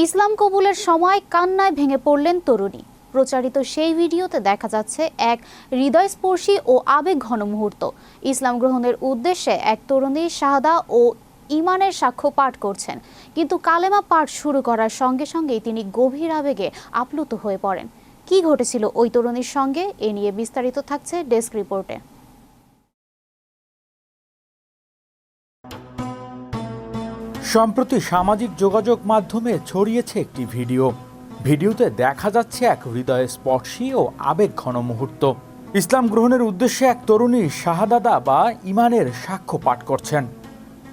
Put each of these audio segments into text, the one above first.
ইসলাম কবুলের সময় কান্নায় ভেঙে পড়লেন তরুণী। প্রচারিত সেই ভিডিওতে দেখা যাচ্ছে এক হৃদয়স্পর্শী ও আবেগঘন মুহূর্ত। ইসলাম গ্রহণের উদ্দেশ্যে এক তরুণী শাহাদা ও ঈমানের সাক্ষ্য পাঠ করছেন, কিন্তু কালেমা পাঠ শুরু করার সঙ্গে সঙ্গেই তিনি গভীর আবেগে আপ্লুত হয়ে পড়েন। কি ঘটেছিল ওই তরুণীর সঙ্গে, এ নিয়ে বিস্তারিত থাকছে ডেস্ক রিপোর্টে। সম্প্রতি সামাজিক যোগাযোগ মাধ্যমে ছড়িয়েছে একটি ভিডিওতে দেখা যাচ্ছে এক হৃদয়স্পর্শী ও আবেগঘন মুহূর্ত। ইসলাম গ্রহণের উদ্দেশ্যে এক তরুণী শাহাদাদা বা ঈমানের সাক্ষ্য পাঠ করছেন,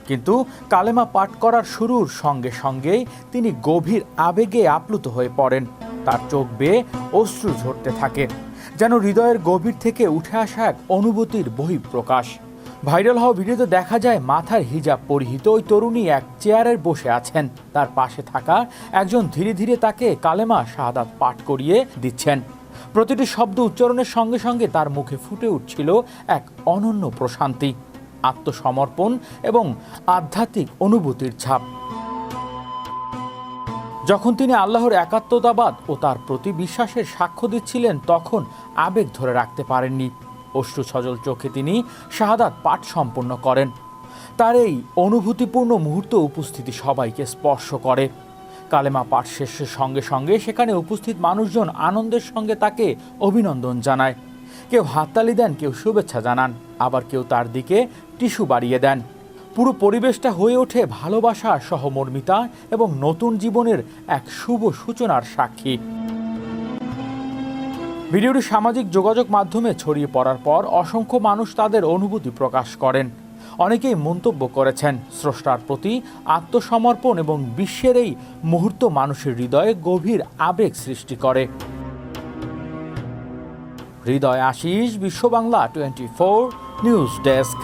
কিন্তু কালেমা পাঠ করার শুরুর সঙ্গে সঙ্গেই তিনি গভীর আবেগে আপ্লুত হয়ে পড়েন। তার চোখ বেয়ে অশ্রু ঝরতে থাকে, যেন হৃদয়ের গভীর থেকে উঠে আসা এক অনুভূতির বহিঃপ্রকাশ। ভাইরাল হওয়া ভিডিওতে দেখা যায় মাথার হিজাব পরিহিত ওই তরুণী এক চেয়ারে বসে আছেন। তার পাশে থাকা একজন ধীরে ধীরে তাকে কালেমা শাহাদাত পাঠ করিয়ে দিচ্ছেন। প্রতিটি শব্দ উচ্চারণের সঙ্গে সঙ্গে তার মুখে ফুটে উঠছিল এক অনন্য প্রশান্তি, আত্মসমর্পণ এবং আধ্যাত্মিক অনুভূতির ছাপ। যখন তিনি আল্লাহর একাত্মতাবাদ ও তার প্রতি বিশ্বাসের সাক্ষ্য দিচ্ছিলেন, তখন আবেগ ধরে রাখতে পারেননি। অশ্রু সজল চোখে তিনি শাহাদাত পাঠ সম্পন্ন করেন। তার এই অনুভূতিপূর্ণ মুহূর্ত উপস্থিতি সবাইকে স্পর্শ করে। কালেমা পাঠ শেষের সঙ্গে সঙ্গে সেখানে উপস্থিত মানুষজন আনন্দের সঙ্গে তাকে অভিনন্দন জানায়। কেউ হাততালি দেন, কেউ শুভেচ্ছা জানান, আবার কেউ তার দিকে টিস্যু বাড়িয়ে দেন। পুরো পরিবেশটা হয়ে ওঠে ভালোবাসা, সহমর্মিতা এবং নতুন জীবনের এক শুভ সূচনার সাক্ষী। ভিডিওটি সামাজিক যোগাযোগ মাধ্যমে ছড়িয়ে পড়ার পর অসংখ্য মানুষ তাদের অনুভূতি প্রকাশ করেন। অনেকেই মন্তব্য করেছেন, স্রষ্টার প্রতি আত্মসমর্পণ এবং বিশ্বের এই মুহূর্ত মানুষের হৃদয়ে গভীর আবেগ সৃষ্টি করে। হৃদয় আশিস, বিশ্ব বাংলা 24 নিউজ ডেস্ক।